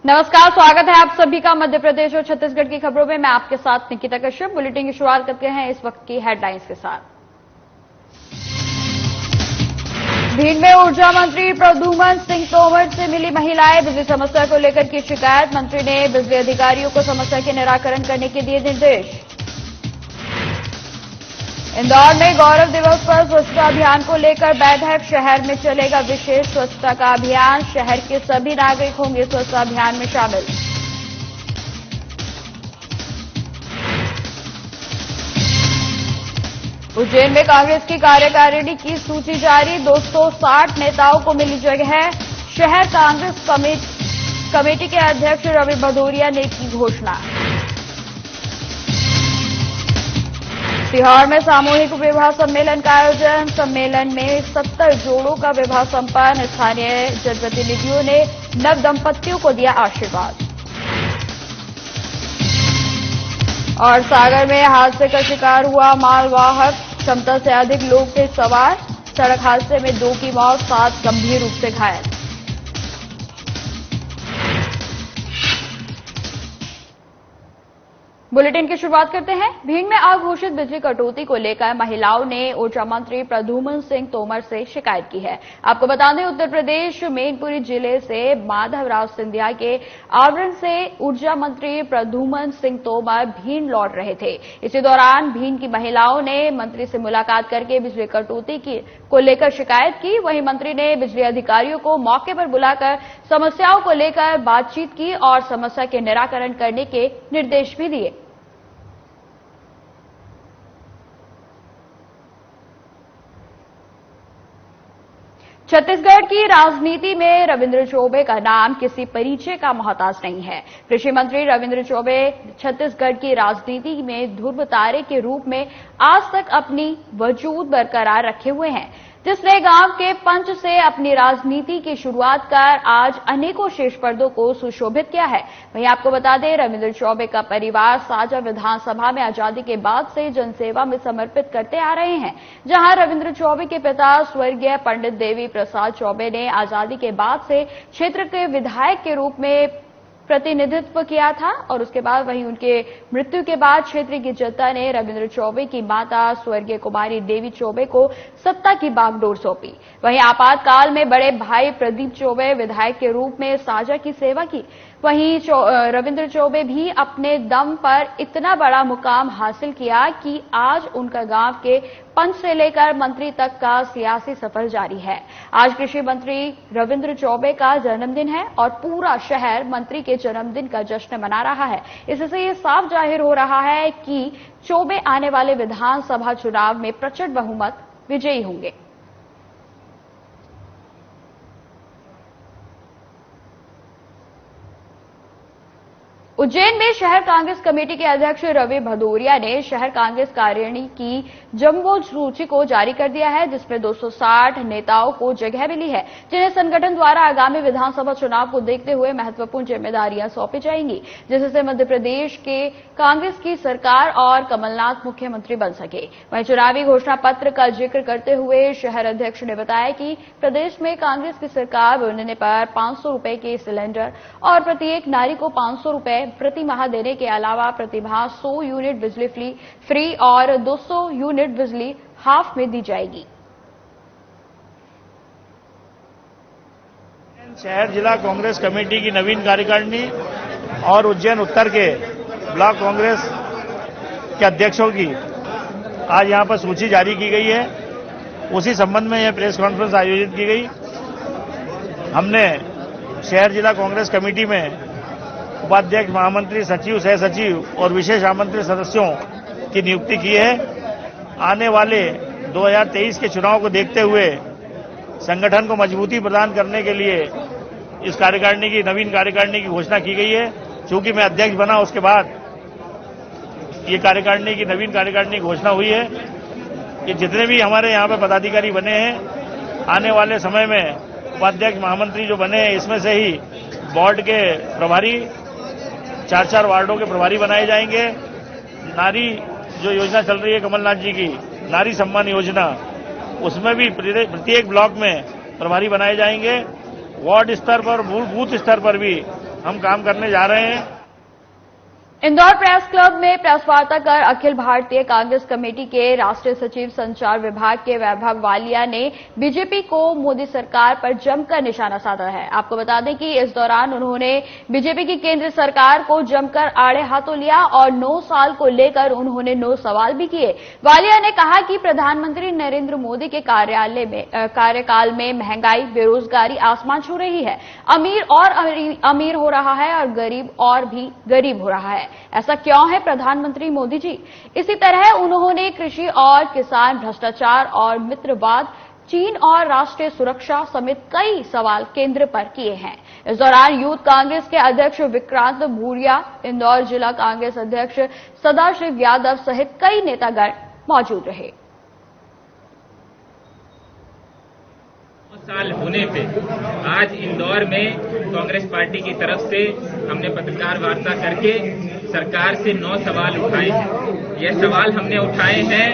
नमस्कार, स्वागत है आप सभी का मध्य प्रदेश और छत्तीसगढ़ की खबरों में। मैं आपके साथ निकिता कश्यप। बुलेटिन की शुरुआत करते हैं इस वक्त की हेडलाइंस के साथ। भीड़ में ऊर्जा मंत्री प्रद्युम्न सिंह तोमर से मिली महिलाएं, बिजली समस्या को लेकर की शिकायत। मंत्री ने बिजली अधिकारियों को समस्या के निराकरण करने के दिए निर्देश। इंदौर में गौरव दिवस पर स्वच्छता अभियान को लेकर बैठक। शहर में चलेगा विशेष स्वच्छता का अभियान। शहर के सभी नागरिक होंगे स्वच्छता अभियान में शामिल। उज्जैन में कांग्रेस की कार्यकारिणी की सूची जारी। 260 नेताओं को मिली जगह। शहर कांग्रेस कमेटी के अध्यक्ष रवि भदौरिया ने की घोषणा। सीहोर में सामूहिक विवाह सम्मेलन का आयोजन। सम्मेलन में 70 जोड़ों का विवाह संपन्न। स्थानीय जनप्रतिनिधियों ने नव दंपतियों को दिया आशीर्वाद। और सागर में हादसे का शिकार हुआ मालवाहक, क्षमता से अधिक लोग थे सवार। सड़क हादसे में 2 की मौत, 7 गंभीर रूप से घायल। बुलेटिन की शुरुआत करते हैं। भीड़ में अघोषित बिजली कटौती को लेकर महिलाओं ने ऊर्जा मंत्री प्रद्युम्न सिंह तोमर से शिकायत की है। आपको बता दें, उत्तर प्रदेश मैनपुरी जिले से माधवराव सिंधिया के आवरण से ऊर्जा मंत्री प्रद्युम्न सिंह तोमर भीड़ लौट रहे थे। इसी दौरान भीड़ की महिलाओं ने मंत्री से मुलाकात करके बिजली कटौती को लेकर शिकायत की। वहीं मंत्री ने बिजली अधिकारियों को मौके पर बुलाकर समस्याओं को लेकर बातचीत की और समस्या के निराकरण करने के निर्देश भी दिए। छत्तीसगढ़ की राजनीति में रविंद्र चौबे का नाम किसी परिचय का मोहताज नहीं है। कृषि मंत्री रविंद्र चौबे छत्तीसगढ़ की राजनीति में ध्रुव तारे के रूप में आज तक अपनी वजूद बरकरार रखे हुए हैं, जिसने गांव के पंच से अपनी राजनीति की शुरुआत कर आज अनेकों शीर्ष पदों को सुशोभित किया है। वहीं आपको बता दें, रविंद्र चौबे का परिवार साजा विधानसभा में आजादी के बाद से जनसेवा में समर्पित करते आ रहे हैं। जहां रविंद्र चौबे के पिता स्वर्गीय पंडित देवी प्रसाद चौबे ने आजादी के बाद से क्षेत्र के विधायक के रूप में प्रतिनिधित्व किया था और उसके बाद वहीं उनके मृत्यु के बाद क्षेत्र की जनता ने रविंद्र चौबे की माता स्वर्गीय कुमारी देवी चौबे को सत्ता की बागडोर सौंपी। वहीं आपातकाल में बड़े भाई प्रदीप चौबे विधायक के रूप में साजा की सेवा की। वहीं रविंद्र चौबे भी अपने दम पर इतना बड़ा मुकाम हासिल किया कि आज उनका गांव के पंच से लेकर मंत्री तक का सियासी सफर जारी है। आज कृषि मंत्री रविंद्र चौबे का जन्मदिन है और पूरा शहर मंत्री के जन्मदिन का जश्न मना रहा है। इससे ये साफ जाहिर हो रहा है कि चौबे आने वाले विधानसभा चुनाव में प्रचंड बहुमत विजयी होंगे। उज्जैन में शहर कांग्रेस कमेटी के अध्यक्ष रवि भदौरिया ने शहर कांग्रेस कार्यकारिणी की जम्बो सूची को जारी कर दिया है, जिसमें 260 नेताओं को जगह मिली है, जिन्हें संगठन द्वारा आगामी विधानसभा चुनाव को देखते हुए महत्वपूर्ण जिम्मेदारियां सौंपी जाएंगी, जिससे मध्य प्रदेश के कांग्रेस की सरकार और कमलनाथ मुख्यमंत्री बन सके। वहीं चुनावी घोषणा पत्र का जिक्र करते हुए शहर अध्यक्ष ने बताया कि प्रदेश में कांग्रेस की सरकार बनने पर 500 रुपए के सिलेंडर और प्रत्येक नारी को 500 रुपए प्रति माह देने के अलावा प्रतिमाह 100 यूनिट बिजली फ्री और 200 यूनिट बिजली हाफ में दी जाएगी। शहर जिला कांग्रेस कमेटी की नवीन कार्यकारिणी और उज्जैन उत्तर के ब्लॉक कांग्रेस के अध्यक्षों की आज यहां पर सूची जारी की गई है। उसी संबंध में यह प्रेस कॉन्फ्रेंस आयोजित की गई। हमने शहर जिला कांग्रेस कमेटी में उपाध्यक्ष, महामंत्री, सचिव, सह सचिव और विशेष आमंत्रित सदस्यों की नियुक्ति की है। आने वाले 2023 के चुनाव को देखते हुए संगठन को मजबूती प्रदान करने के लिए इस कार्यकारिणी की नवीन कार्यकारिणी की घोषणा की गई है। चूंकि मैं अध्यक्ष बना उसके बाद ये कार्यकारिणी की नवीन कार्यकारिणी की घोषणा हुई है कि जितने भी हमारे यहाँ पे पदाधिकारी बने हैं, आने वाले समय में उपाध्यक्ष, महामंत्री जो बने हैं, इसमें से ही बोर्ड के प्रभारी, 4-4 वार्डों के प्रभारी बनाए जाएंगे। नारी जो योजना चल रही है कमलनाथ जी की, नारी सम्मान योजना, उसमें भी प्रत्येक ब्लॉक में प्रभारी बनाए जाएंगे। वार्ड स्तर पर, बूथ स्तर पर भी हम काम करने जा रहे हैं। इंदौर प्रेस क्लब में प्रेस वार्ता कर अखिल भारतीय कांग्रेस कमेटी के राष्ट्रीय सचिव संचार विभाग के वैभव वालिया ने बीजेपी को मोदी सरकार पर जमकर निशाना साधा है। आपको बता दें कि इस दौरान उन्होंने बीजेपी की केंद्र सरकार को जमकर आड़े हाथों लिया और 9 साल को लेकर उन्होंने 9 सवाल भी किए। वालिया ने कहा कि प्रधानमंत्री नरेंद्र मोदी के कार्यकाल में महंगाई, बेरोजगारी आसमान छू रही है। अमीर और अमीर हो रहा है और गरीब और भी गरीब हो रहा है। ऐसा क्यों है प्रधानमंत्री मोदी जी? इसी तरह उन्होंने कृषि और किसान, भ्रष्टाचार और मित्रवाद, चीन और राष्ट्रीय सुरक्षा समेत कई सवाल केंद्र पर किए हैं। इस दौरान यूथ कांग्रेस के अध्यक्ष विक्रांत भूरिया, इंदौर जिला कांग्रेस अध्यक्ष सदाशिव यादव सहित कई नेतागण मौजूद रहे। साल होने पे आज इंदौर में कांग्रेस पार्टी की तरफ से हमने पत्रकार वार्ता करके सरकार से 9 सवाल उठाए हैं। ये सवाल हमने उठाए हैं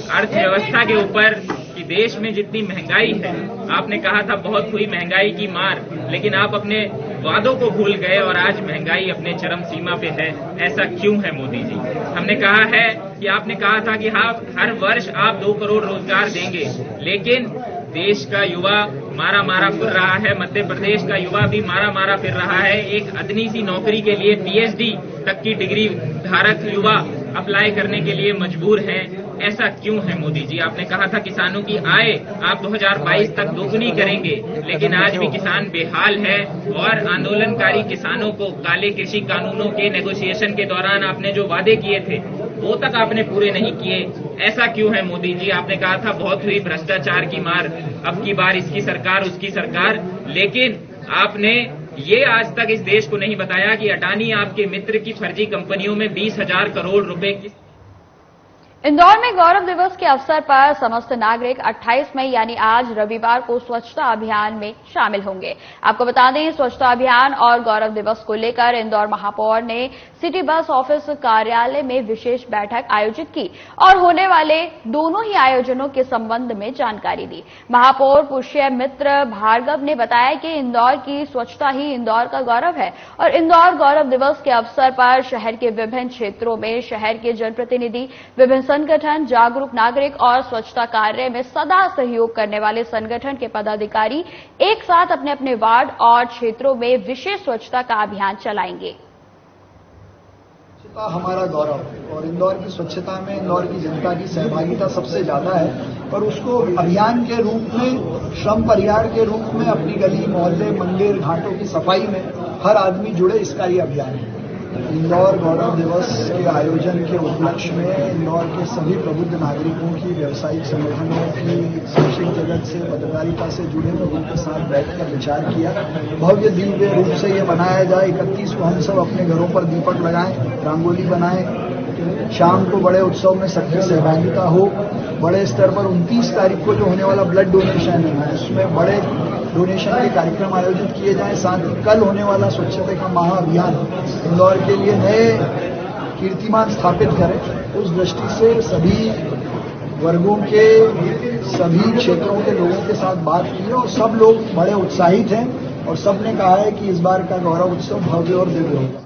अर्थव्यवस्था के ऊपर कि देश में जितनी महंगाई है, आपने कहा था बहुत हुई महंगाई की मार, लेकिन आप अपने वादों को भूल गए और आज महंगाई अपने चरम सीमा पे है। ऐसा क्यों है मोदी जी? हमने कहा है कि आपने कहा था कि हाँ, हर वर्ष आप 2 करोड़ रोजगार देंगे, लेकिन देश का युवा मारा मारा फिर रहा है, मध्य प्रदेश का युवा भी मारा मारा फिर रहा है। एक अदनी सी नौकरी के लिए पीएचडी तक की डिग्री धारक युवा अप्लाई करने के लिए मजबूर हैं। ऐसा क्यों है मोदी जी? आपने कहा था किसानों की आय आप 2022 तक दोगुनी करेंगे, लेकिन आज भी किसान बेहाल है और आंदोलनकारी किसानों को काले कृषि कानूनों के नेगोशिएशन के दौरान आपने जो वादे किए थे वो तक आपने पूरे नहीं किए। ऐसा क्यों है मोदी जी? आपने कहा था बहुत हुई भ्रष्टाचार की मार, अब की बार इसकी सरकार उसकी सरकार, लेकिन आपने ये आज तक इस देश को नहीं बताया कि अडानी आपके मित्र की फर्जी कंपनियों में 20,000 करोड़ रुपए की। इंदौर में गौरव दिवस के अवसर पर समस्त नागरिक 28 मई यानी आज रविवार को स्वच्छता अभियान में शामिल होंगे। आपको बता दें, स्वच्छता अभियान और गौरव दिवस को लेकर इंदौर महापौर ने सिटी बस ऑफिस कार्यालय में विशेष बैठक आयोजित की और होने वाले दोनों ही आयोजनों के संबंध में जानकारी दी। महापौर पुष्य मित्र भार्गव ने बताया कि इंदौर की स्वच्छता ही इंदौर का गौरव है और इंदौर गौरव दिवस के अवसर पर शहर के विभिन्न क्षेत्रों में शहर के जनप्रतिनिधि, विभिन्न संगठन, जागरूक नागरिक और स्वच्छता कार्य में सदा सहयोग करने वाले संगठन के पदाधिकारी एक साथ अपने अपने वार्ड और क्षेत्रों में विशेष स्वच्छता का अभियान चलाएंगे। स्वच्छता हमारा गौरव और इंदौर की स्वच्छता में इंदौर की जनता की सहभागिता सबसे ज्यादा है और उसको अभियान के रूप में, श्रम परिहार के रूप में अपनी गली, मोहल्ले, मंदिर, घाटों की सफाई में हर आदमी जुड़े, इसका ये अभियान है। इंदौर गौरव दिवस के आयोजन के उपलक्ष्य में इंदौर के सभी प्रबुद्ध नागरिकों की, व्यावसायिक संगठनों की, शैक्षिक जगत से, पत्रकारिता से जुड़े लोगों के साथ बैठकर विचार किया। भव्य दिव्य रूप से ये मनाया जाए। 31 को हम सब अपने घरों पर दीपक लगाएं, रंगोली बनाएं, शाम को बड़े उत्सव में सबकी सहभागिता हो। बड़े स्तर पर 29 तारीख को जो होने वाला ब्लड डोनेशन है उसमें बड़े डोनेशन के कार्यक्रम आयोजित किए जाएं। साथ ही कल होने वाला स्वच्छता का महाअभियान इंदौर के लिए नए कीर्तिमान स्थापित करें। उस दृष्टि से सभी वर्गों के, सभी क्षेत्रों के लोगों के साथ बात की और सब लोग बड़े उत्साहित हैं और सबने कहा है कि इस बार का गौरव उत्सव भव्य और दिव्य होगा।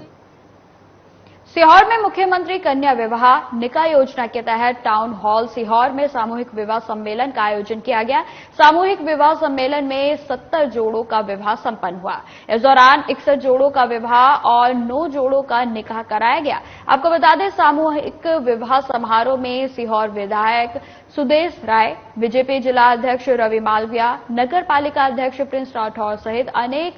सीहोर में मुख्यमंत्री कन्या विवाह निकाय योजना के तहत टाउन हॉल सीहोर में सामूहिक विवाह सम्मेलन का आयोजन किया गया। सामूहिक विवाह सम्मेलन में 70 जोड़ों का विवाह संपन्न हुआ। इस दौरान 61 जोड़ों का विवाह और 9 जोड़ों का निकाह कराया गया। आपको बता दें, सामूहिक विवाह समारोह में सीहोर विधायक सुदेश राय, बीजेपी जिला अध्यक्ष रवि मालविया, नगर पालिका अध्यक्ष प्रिंस राठौर सहित अनेक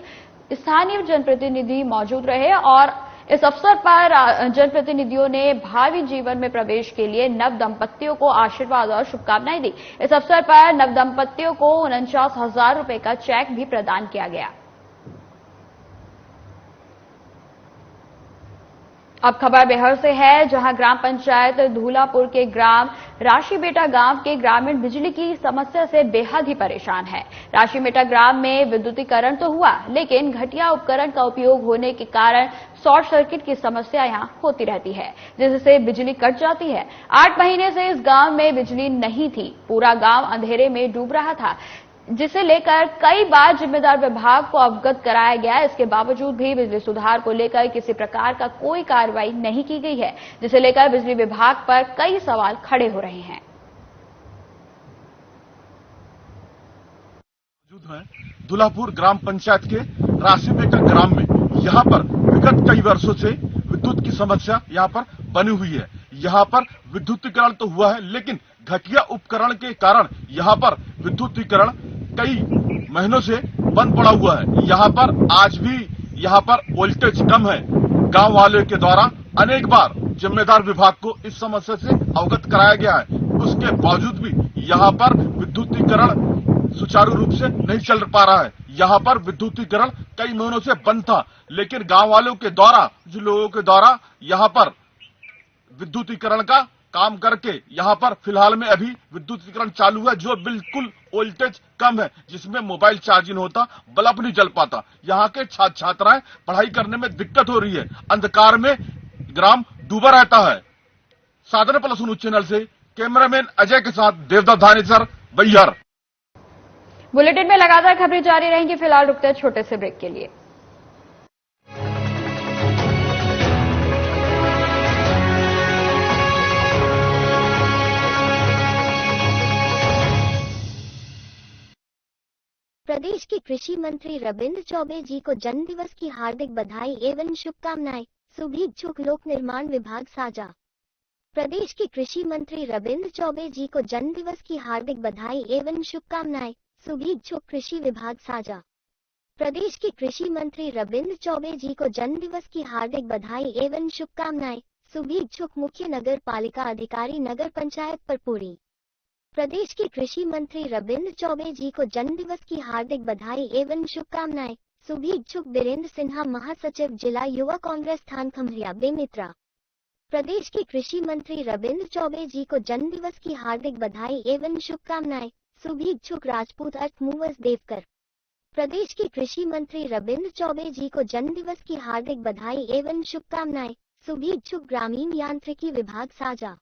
स्थानीय जनप्रतिनिधि मौजूद रहे और इस अवसर पर जनप्रतिनिधियों ने भावी जीवन में प्रवेश के लिए नव दंपतियों को आशीर्वाद और शुभकामनाएं दी। इस अवसर पर नव दंपतियों को 49,000 रुपए का चेक भी प्रदान किया गया। अब खबर बिहार से है, जहां ग्राम पंचायत धूलापुर के ग्राम राशीबेटा गांव के ग्रामीण बिजली की समस्या से बेहद ही परेशान है। राशीबेटा ग्राम में विद्युतीकरण तो हुआ, लेकिन घटिया उपकरण का उपयोग होने के कारण शॉर्ट सर्किट की समस्या यहां होती रहती है, जिससे बिजली कट जाती है। 8 महीने से इस गांव में बिजली नहीं थी। पूरा गांव अंधेरे में डूब रहा था। जिसे लेकर कई बार जिम्मेदार विभाग को अवगत कराया गया। इसके बावजूद भी बिजली सुधार को लेकर किसी प्रकार का कोई कार्रवाई नहीं की गई है, जिसे लेकर बिजली विभाग पर कई सवाल खड़े हो रहे हैं। दुल्हापुर ग्राम पंचायत के राशिबेका ग्राम में यहाँ पर विगत कई वर्षों से विद्युत की समस्या यहाँ पर बनी हुई है। यहाँ पर विद्युतीकरण तो हुआ है, लेकिन घटिया उपकरण के कारण यहाँ पर विद्युतीकरण कई महीनों से बंद पड़ा हुआ है। यहाँ पर आज भी यहाँ पर वोल्टेज कम है। गांव वाले के द्वारा अनेक बार जिम्मेदार विभाग को इस समस्या से अवगत कराया गया है, उसके बावजूद भी यहाँ पर विद्युतीकरण सुचारू रूप से नहीं चल पा रहा है। यहाँ पर विद्युतीकरण कई महीनों से बंद था, लेकिन गांव वालों के द्वारा, जो लोगों के द्वारा यहाँ पर विद्युतीकरण का काम करके यहाँ पर फिलहाल में अभी विद्युतीकरण चालू है, जो बिल्कुल वोल्टेज कम है, जिसमें मोबाइल चार्जिंग होता, बल्ब नहीं जल पाता। यहाँ के छात्र छात्राएं पढ़ाई करने में दिक्कत हो रही है, अंधकार में ग्राम डूबा रहता है। साधना प्लस न्यूज चैनल से कैमरामैन अजय के साथ देवदत्त धानेसर, बैहर। बुलेटिन में लगातार खबरें जारी रहेंगी। फिलहाल रुकते हैं छोटे से ब्रेक के लिए। प्रदेश के कृषि मंत्री रविंद्र चौबे जी को जन्मदिवस की हार्दिक बधाई एवं शुभकामनाएं। शुभेच्छुक लोक निर्माण विभाग साजा। प्रदेश के कृषि मंत्री रविंद्र चौबे जी को जन्मदिवस की हार्दिक बधाई एवं शुभकामनाएं। शुभेच्छुक कृषि विभाग साजा। प्रदेश के कृषि मंत्री रविंद्र चौबे जी को जन्मदिवस की हार्दिक बधाई एवं शुभकामनाएं। शुभेच्छुक मुख्य नगर पालिका अधिकारी नगर पंचायत परपुरी। प्रदेश के कृषि मंत्री रविंद्र चौबे जी को जन्मदिवस की हार्दिक बधाई एवं शुभकामनाएं। शुभेच्छुक बीरेंद्र सिन्हा महासचिव जिला युवा कांग्रेस थान खम्हरिया बेमित्रा। प्रदेश के कृषि मंत्री रविंद्र चौबे जी को जन्मदिवस की हार्दिक बधाई एवं शुभकामनाएं। शुभेच्छुक राजपूत अर्थ मूवर्स देवकर। प्रदेश के कृषि मंत्री रविंद्र चौबे जी को जन्मदिवस की हार्दिक बधाई एवं शुभकामनाएं। शुभेच्छुक ग्रामीण यांत्रिकी विभाग साजा।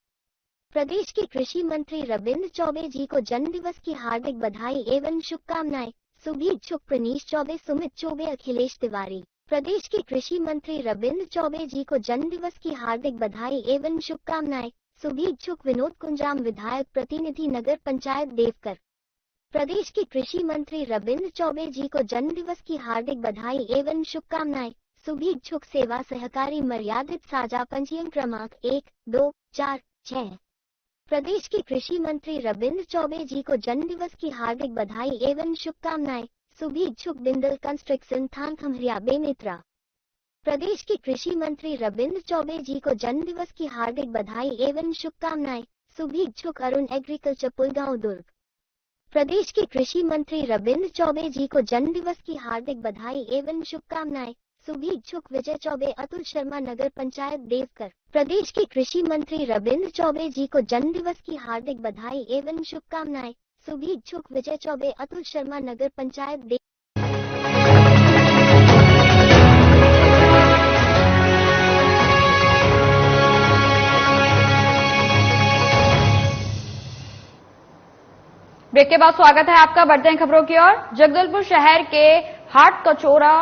प्रदेश के कृषि मंत्री रविंद्र चौबे जी को जन्मदिवस की हार्दिक बधाई एवं शुभकामनाएं। शुभेच्छुक प्रनीश चौबे, सुमित चौबे, अखिलेश तिवारी। प्रदेश के कृषि मंत्री रविंद्र चौबे जी को जन्मदिवस की हार्दिक बधाई एवं शुभकामनाएं। शुभेच्छुक विनोद कुंजाम, विधायक प्रतिनिधि नगर पंचायत देवकर। प्रदेश के कृषि मंत्री रविंद्र चौबे जी को जन्मदिवस की हार्दिक बधाई एवं शुभकामनाएं। शुभेच्छुक सेवा सहकारी मर्यादित साझा पंजीयन क्रमांक 1, 2, 4, 6। प्रदेश के कृषि मंत्री रविंद्र चौबे जी को जन्मदिवस की हार्दिक बधाई एवं शुभकामनाएं। शुभेच्छुक बिंदल कंस्ट्रक्शन थान खम्हरिया बेमित्रा। प्रदेश के कृषि मंत्री रविंद्र चौबे जी को जन्मदिवस की हार्दिक बधाई एवं शुभकामनाएं। शुभेच्छुक अरुण एग्रीकल्चर पुलगांव दुर्ग। प्रदेश के कृषि मंत्री रविंद्र चौबे जी को जन्मदिवस की हार्दिक बधाई एवं शुभकामनाएं। शुभेच्छुक विजय चौबे, अतुल शर्मा, नगर पंचायत देवकर। प्रदेश के कृषि मंत्री रविंद्र चौबे जी को जन्मदिवस की हार्दिक बधाई एवं शुभकामनाएं। शुभेच्छुक विजय चौबे, अतुल शर्मा, नगर पंचायत देवकर। ब्रेक के बाद स्वागत है आपका। बढ़ते हैं खबरों की ओर। जगदलपुर शहर के हाट कचोरा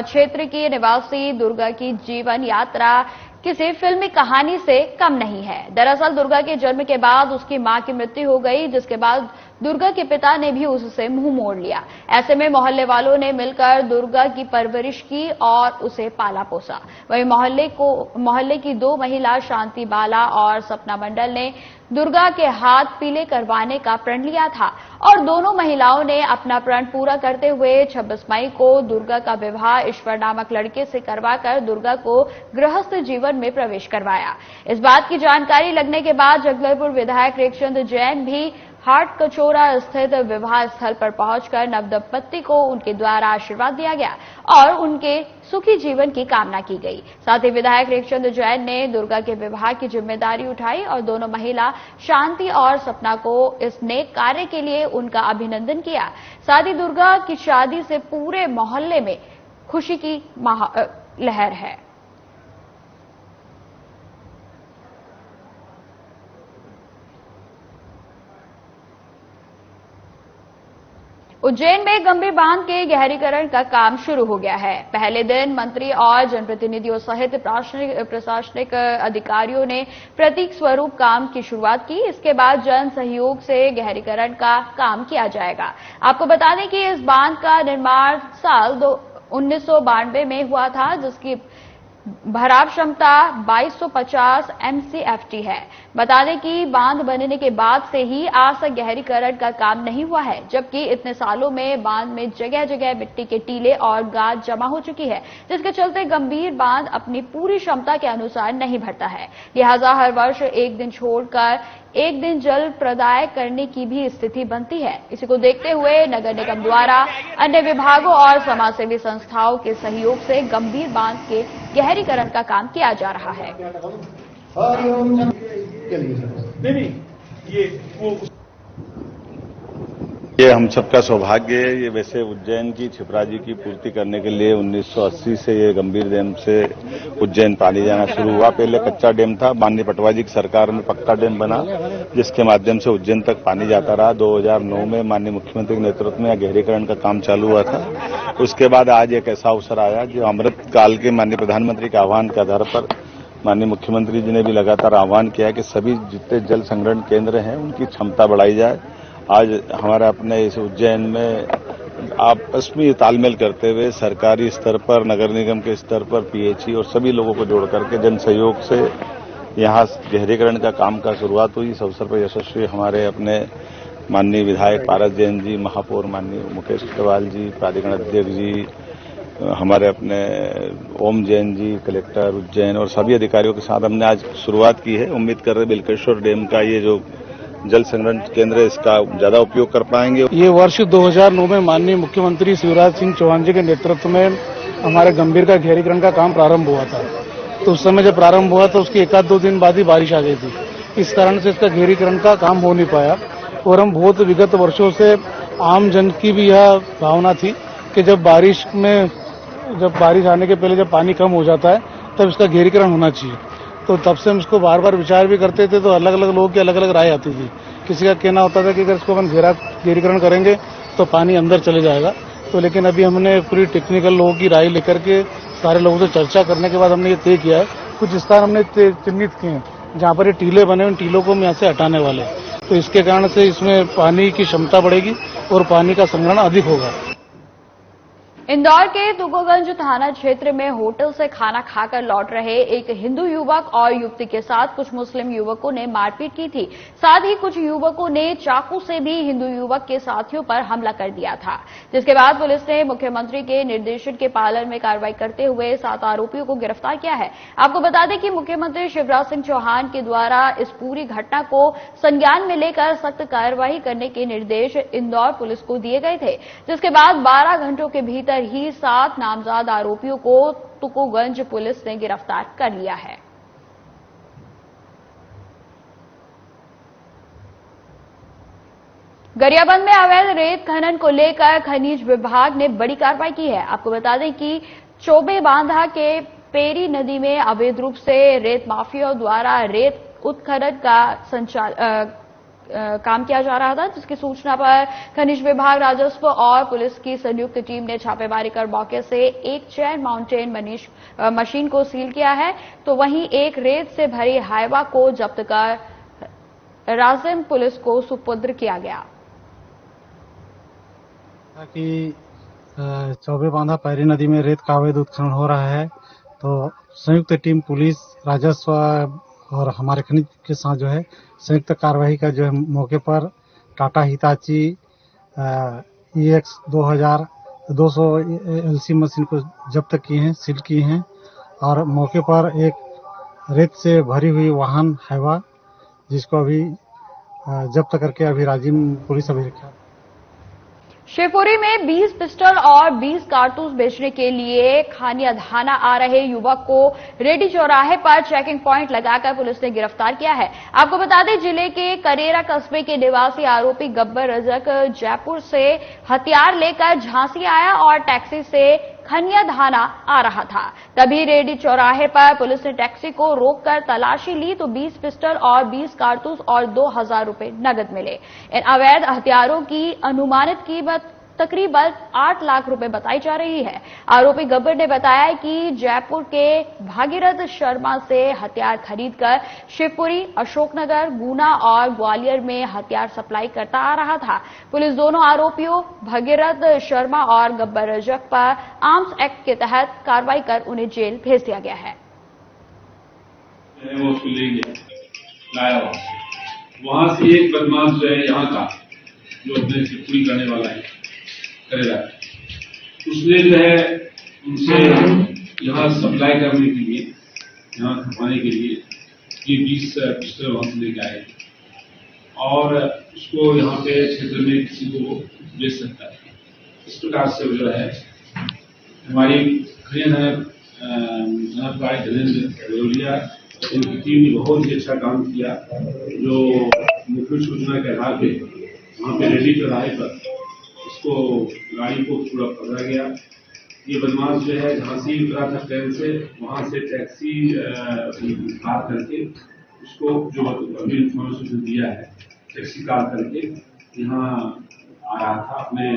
क्षेत्र की निवासी दुर्गा की जीवन यात्रा किसी फिल्मी कहानी से कम नहीं है। दरअसल दुर्गा के जन्म के बाद उसकी मां की मृत्यु हो गई, जिसके बाद दुर्गा के पिता ने भी उससे मुंह मोड़ लिया। ऐसे में मोहल्ले वालों ने मिलकर दुर्गा की परवरिश की और उसे पाला पोसा। वहीं मोहल्ले की 2 महिला शांति बाला और सपना मंडल ने दुर्गा के हाथ पीले करवाने का प्रण लिया था और दोनों महिलाओं ने अपना प्रण पूरा करते हुए 26 मई को दुर्गा का विवाह ईश्वर नामक लड़के से करवाकर दुर्गा को गृहस्थ जीवन में प्रवेश करवाया। इस बात की जानकारी लगने के बाद जगदलपुर विधायक रेखचंद जैन भी हाट कचोरा स्थित विवाह स्थल पर पहुंचकर नवदंपति को उनके द्वारा आशीर्वाद दिया गया और उनके सुखी जीवन की कामना की गई। साथ ही विधायक रेखचंद जैन ने दुर्गा के विवाह की जिम्मेदारी उठाई और दोनों महिला शांति और सपना को इस नेक कार्य के लिए उनका अभिनंदन किया। साथ ही दुर्गा की शादी से पूरे मोहल्ले में खुशी की लहर है। उज्जैन में गंभीर बांध के गहरीकरण का काम शुरू हो गया है। पहले दिन मंत्री और जनप्रतिनिधियों सहित प्रशासनिक अधिकारियों ने प्रतीक स्वरूप काम की शुरुआत की। इसके बाद जन सहयोग से गहरीकरण का काम किया जाएगा। आपको बता दें कि इस बांध का निर्माण साल 1992 में हुआ था, जिसकी भराव क्षमता 2250 MCFT है। बता दें कि बांध बनने के बाद से ही आज तक गहरीकरण का काम नहीं हुआ है, जबकि इतने सालों में बांध में जगह जगह मिट्टी के टीले और गाद जमा हो चुकी है, जिसके चलते गंभीर बांध अपनी पूरी क्षमता के अनुसार नहीं भरता है। लिहाजा हर वर्ष एक दिन छोड़कर एक दिन जल प्रदाय करने की भी स्थिति बनती है। इसी को देखते हुए नगर निगम द्वारा अन्य विभागों और समाजसेवी संस्थाओं के सहयोग से गंभीर बांध के गहरीकरण का काम किया जा रहा है। ये हम सबका सौभाग्य है। ये वैसे उज्जैन की क्षिप्रा जी की पूर्ति करने के लिए 1980 से ये गंभीर डैम से उज्जैन पानी जाना शुरू हुआ। पहले कच्चा डैम था, माननीय पटवाजी की सरकार में पक्का डैम बना, जिसके माध्यम से उज्जैन तक पानी जाता रहा। 2009 में माननीय मुख्यमंत्री के नेतृत्व में गहरीकरण का काम चालू हुआ था। उसके बाद आज एक ऐसा अवसर आया जो अमृत काल के माननीय प्रधानमंत्री के आह्वान के आधार पर माननीय मुख्यमंत्री जी ने भी लगातार आह्वान किया कि सभी जितने जल संग्रहण केंद्र हैं उनकी क्षमता बढ़ाई जाए। आज हमारा अपने इस उज्जैन में आपस में तालमेल करते हुए सरकारी स्तर पर, नगर निगम के स्तर पर, पीएचई और सभी लोगों को जोड़ करके जन सहयोग से यहाँ गहरीकरण का काम का शुरुआत हुई। इस अवसर पर यशस्वी हमारे अपने माननीय विधायक पारस जैन जी, महापौर माननीय मुकेश अग्रवाल जी, प्राधिकरण अध्यक्ष जी, हमारे अपने ओम जैन जी, कलेक्टर उज्जैन और सभी अधिकारियों के साथ हमने आज शुरुआत की है। उम्मीद कर रहे बिलकेश्वर डैम का ये जो जल संग्रहण केंद्र है इसका ज्यादा उपयोग कर पाएंगे। ये वर्ष 2009 में माननीय मुख्यमंत्री शिवराज सिंह चौहान जी के नेतृत्व में हमारे गंभीर का गहरीकरण का काम प्रारंभ हुआ था। तो उस समय जब प्रारंभ हुआ तो उसके 1-2 दिन बाद ही बारिश आ गई थी। इस कारण से इसका गहरीकरण का काम हो नहीं पाया और हम बहुत विगत वर्षों से आम जन की भी यह भावना थी कि जब बारिश आने के पहले जब पानी कम हो जाता है तब इसका गहरीकरण होना चाहिए। तो तब से हम इसको बार बार विचार भी करते थे। तो अलग अलग लोगों की अलग अलग राय आती थी। किसी का कहना होता था कि अगर इसको अपन गहरीकरण करेंगे तो पानी अंदर चले जाएगा। तो लेकिन अभी हमने पूरी टेक्निकल लोगों की राय लेकर के सारे लोगों से चर्चा करने के बाद हमने ये तय किया है। कुछ स्थान हमने चिन्हित किए हैं जहाँ पर ये टीले बने, उन टीलों को हम यहाँ से हटाने वाले हैं। तो इसके कारण से इसमें पानी की क्षमता बढ़ेगी और पानी का संग्रहण अधिक होगा। इंदौर के तुकोगंज थाना क्षेत्र में होटल से खाना खाकर लौट रहे एक हिंदू युवक और युवती के साथ कुछ मुस्लिम युवकों ने मारपीट की थी। साथ ही कुछ युवकों ने चाकू से भी हिंदू युवक के साथियों पर हमला कर दिया था, जिसके बाद पुलिस ने मुख्यमंत्री के निर्देशन के पालन में कार्रवाई करते हुए 7 आरोपियों को गिरफ्तार किया है। आपको बता दें कि मुख्यमंत्री शिवराज सिंह चौहान के द्वारा इस पूरी घटना को संज्ञान में लेकर सख्त कार्रवाई करने के निर्देश इंदौर पुलिस को दिए गए थे, जिसके बाद 12 घंटों के भीतर ही 7 नामजद आरोपियों को तुकोगंज पुलिस ने गिरफ्तार कर लिया है। गरियाबंद में अवैध रेत खनन को लेकर खनिज विभाग ने बड़ी कार्रवाई की है। आपको बता दें कि चौबे बांधा के पेरी नदी में अवैध रूप से रेत माफियाओं द्वारा रेत उत्खनन का काम किया जा रहा था, जिसकी सूचना पर खनिज विभाग, राजस्व और पुलिस की संयुक्त टीम ने छापेमारी कर मौके से एक चेन माउंटेन मशीन को सील किया है। तो वहीं एक रेत से भरी हाइवा को जब्त कर राजिम पुलिस को सुपुर्द किया गया। कि चौबे बांधा पैरी नदी में रेत का अवैध उत्खनन हो रहा है, तो संयुक्त टीम पुलिस, राजस्व और हमारे खनिज के साथ जो है संयुक्त कार्रवाई का जो है मौके पर Tata Hitachi EX 2200 LC machine को जब्त किए हैं, सील किए हैं और मौके पर एक रेत से भरी हुई वाहन हाइवा जिसको अभी जब्त करके अभी राजिम पुलिस अभिरक्षा। शिवपुरी में 20 पिस्टल और 20 कारतूस बेचने के लिए खानिया धाना आ रहे युवक को रेडी चौराहे पर चेकिंग पॉइंट लगाकर पुलिस ने गिरफ्तार किया है। आपको बता दें, जिले के करेरा कस्बे के निवासी आरोपी गब्बर रजक जयपुर से हथियार लेकर झांसी आया और टैक्सी से खनिया धाना आ रहा था। तभी रेडी चौराहे पर पुलिस ने टैक्सी को रोककर तलाशी ली तो 20 पिस्टल और 20 कारतूस और 2000 रुपए नगद मिले। इन अवैध हथियारों की अनुमानित कीमत तकरीबन 8 लाख रुपए बताई जा रही है। आरोपी गब्बर ने बताया कि जयपुर के भागीरथ शर्मा से हथियार खरीदकर शिवपुरी, अशोकनगर, गुना और ग्वालियर में हथियार सप्लाई करता आ रहा था। पुलिस दोनों आरोपियों भगीरथ शर्मा और गब्बर रजक पर आर्म्स एक्ट के तहत कार्रवाई कर उन्हें जेल भेज दिया गया है। वो उसको ले गया, लाया वहां से एक बदमाश जो है यहाँ का, जो अपने शिवपुरी करने वाला है, करेगा, उसने जो है उनसे यहाँ सप्लाई करने के लिए, यहाँ खपाने के लिए ये 20 पिस्टल वहां से लेके आए और उसको यहाँ पे क्षेत्र में किसी को बेच सकता है। इस प्रकार से जो है हमारी धनेन्द्र रेवलिया इनकी टीम ने बहुत ही अच्छा काम किया, जो मुख्य सूचना के आधार पे वहाँ पे रेडी चौराहे पर उसको गाड़ी को पूरा पकड़ा गया। ये बदमाश जो है झांसी उतरा था ट्रेन से, वहां से टैक्सी कार करके उसको जो अभी इन्फॉर्मेशन दिया है, टैक्सी कार करके यहाँ आ रहा था। अपने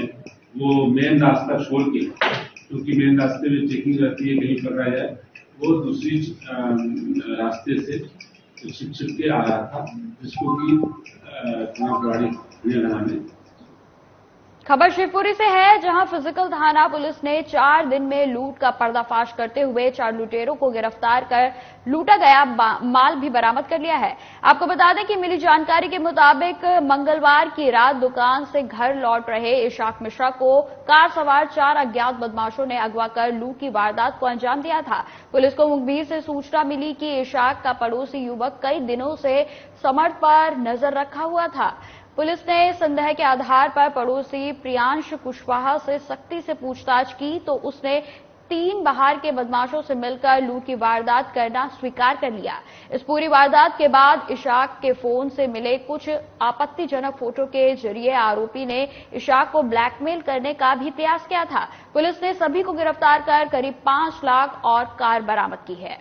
वो मेन रास्ता छोड़ के, क्योंकि मेन रास्ते में चेकिंग रहती है, कहीं पकड़ा जाए, वो दूसरी रास्ते से छिप के आ रहा था, जिसको कि थाना प्रभारी ने। खबर शिवपुरी से है, जहां फिजिकल थाना पुलिस ने 4 दिन में लूट का पर्दाफाश करते हुए 4 लुटेरों को गिरफ्तार कर लूटा गया माल भी बरामद कर लिया है। आपको बता दें कि मिली जानकारी के मुताबिक मंगलवार की रात दुकान से घर लौट रहे इशाक मिश्रा को कार सवार 4 अज्ञात बदमाशों ने अगवा कर लूट की वारदात को अंजाम दिया था। पुलिस को मुखबिर से सूचना मिली कि इशाक का पड़ोसी युवक कई दिनों से समर्थ पर नजर रखा हुआ था। पुलिस ने संदेह के आधार पर पड़ोसी प्रियांश कुशवाहा से सख्ती से पूछताछ की तो उसने 3 बाहर के बदमाशों से मिलकर लूट की वारदात करना स्वीकार कर लिया। इस पूरी वारदात के बाद इशाक के फोन से मिले कुछ आपत्तिजनक फोटो के जरिए आरोपी ने इशाक को ब्लैकमेल करने का भी प्रयास किया था। पुलिस ने सभी को गिरफ्तार कर करीब 5 लाख और कार बरामद की है।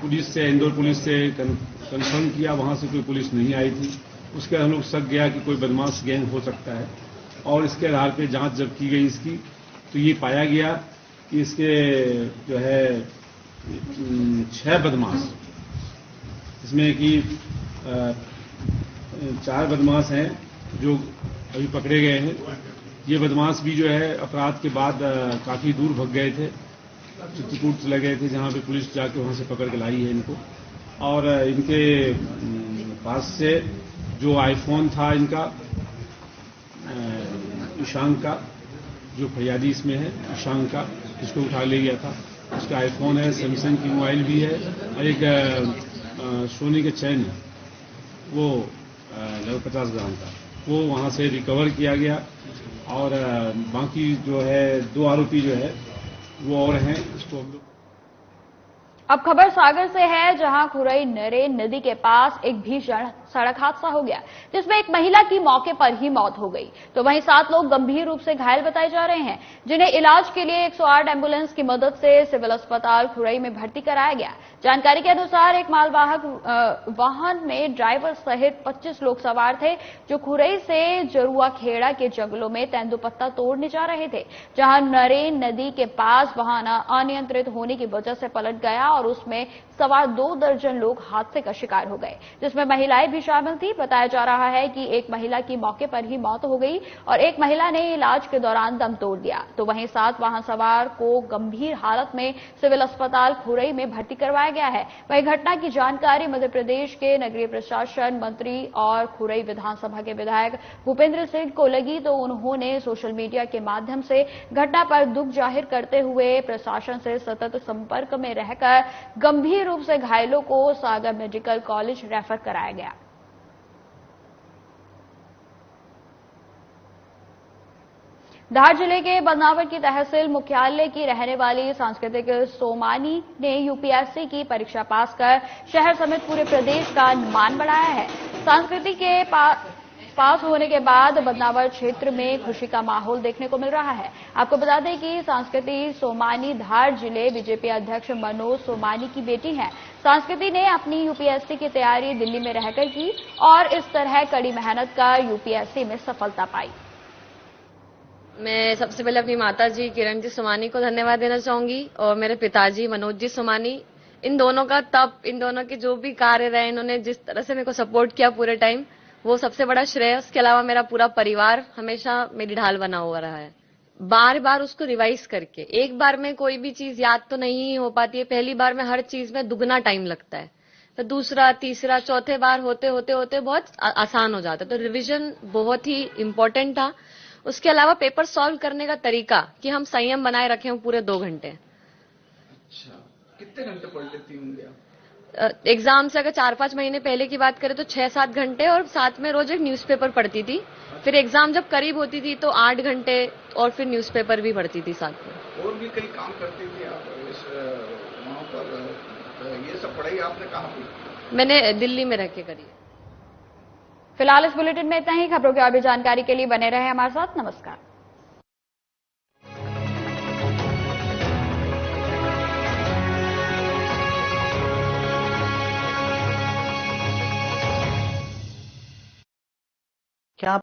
पुलिस से, इंदौर पुलिस से कंफर्म किया, वहां से कोई पुलिस नहीं आई थी। उसके हम लोग शक गया कि कोई बदमाश गैंग हो सकता है और इसके आधार पे जांच जब की गई इसकी, तो ये पाया गया कि इसके जो है 6 बदमाश, इसमें कि 4 बदमाश हैं जो अभी पकड़े गए हैं। ये बदमाश भी जो है अपराध के बाद काफी दूर भाग गए थे, चित्रकूट चले गए थे, जहां पे पुलिस जाके वहां से पकड़ के लाई है इनको। और इनके पास से जो आईफोन था इनका ईशान का, जो फरियादी इसमें है ईशान का, जिसको उठा ले गया था, उसका आईफोन है, सैमसंग की मोबाइल भी है और एक सोने के चैन है, वो लगभग 50 ग्राम का, वो वहां से रिकवर किया गया। और बाकी जो है 2 आरोपी जो है वो और हैं, इसको हम लोग। अब खबर सागर से है, जहां खुरई नरेन नदी के पास एक भीषण सड़क हादसा हो गया, जिसमें एक महिला की मौके पर ही मौत हो गई, तो वहीं 7 लोग गंभीर रूप से घायल बताए जा रहे हैं, जिन्हें इलाज के लिए 108 एम्बुलेंस की मदद से सिविल अस्पताल खुरई में भर्ती कराया गया। जानकारी के अनुसार एक मालवाहक वाहन में ड्राइवर सहित 25 लोग सवार थे, जो खुरई से जरुआ खेड़ा के जंगलों में तेंदुपत्ता तोड़ने जा रहे थे, जहां नरेन नदी के पास वाहन अनियंत्रित होने की वजह से पलट गया और उसमें सवार 2 दर्जन लोग हादसे का शिकार हो गए, जिसमें महिलाएं भी शामिल थी। बताया जा रहा है कि एक महिला की मौके पर ही मौत हो गई और एक महिला ने इलाज के दौरान दम तोड़ दिया, तो वहीं 7 वाहन सवार को गंभीर हालत में सिविल अस्पताल खुरई में भर्ती करवाया गया है। वहीं घटना की जानकारी मध्य प्रदेश के नगरीय प्रशासन मंत्री और खुरई विधानसभा के विधायक भूपेंद्र सिंह को लगी, तो उन्होंने सोशल मीडिया के माध्यम से घटना पर दुख जाहिर करते हुए प्रशासन से सतत संपर्क में रहकर गंभीर रूप से घायलों को सागर मेडिकल कॉलेज रेफर कराया गया। धार जिले के बदनावर की तहसील मुख्यालय की रहने वाली सांस्कृतिक सोमानी ने यूपीएससी की परीक्षा पास कर शहर समेत पूरे प्रदेश का मान बढ़ाया है। पास होने के बाद बदनावर क्षेत्र में खुशी का माहौल देखने को मिल रहा है। आपको बता दें कि संस्कृति सोमानी धार जिले बीजेपी अध्यक्ष मनोज सोमानी की बेटी हैं। संस्कृति ने अपनी यूपीएससी की तैयारी दिल्ली में रहकर की और इस तरह कड़ी मेहनत का यूपीएससी में सफलता पाई। मैं सबसे पहले अपनी माताजी किरण जी सोमानी को धन्यवाद देना चाहूंगी और मेरे पिताजी मनोज जी सोमानी, इन दोनों का तप, इन दोनों के जो भी कार्य रहे, इन्होंने जिस तरह से मेरे को सपोर्ट किया पूरे टाइम, वो सबसे बड़ा श्रेय। उसके अलावा मेरा पूरा परिवार हमेशा मेरी ढाल बना हुआ रहा है। बार बार उसको रिवाइज करके, एक बार में कोई भी चीज याद तो नहीं हो पाती है, पहली बार में हर चीज में दुगना टाइम लगता है, तो दूसरा तीसरा चौथे बार होते होते होते बहुत आसान हो जाता है। तो रिविजन बहुत ही इंपॉर्टेंट था। उसके अलावा पेपर सॉल्व करने का तरीका कि हम संयम बनाए रखे हैं पूरे 2 घंटे। अच्छा, कितने घंटे पढ़ लेती होंगे आप? एग्जाम से अगर 4-5 महीने पहले की बात करें तो 6-7 घंटे, और साथ में रोज एक न्यूज़पेपर पढ़ती थी। फिर एग्जाम जब करीब होती थी तो 8 घंटे और फिर न्यूज़पेपर भी पढ़ती थी साथ में। और भी कई काम करती थी आप वहाँ पर? ये सब पढ़ाई आपने कहाँ की? मैंने दिल्ली में रह के करी। फिलहाल इस बुलेटिन में इतना ही। खबरों की और भी जानकारी के लिए बने रहे हमारे साथ। नमस्कार। क्या आप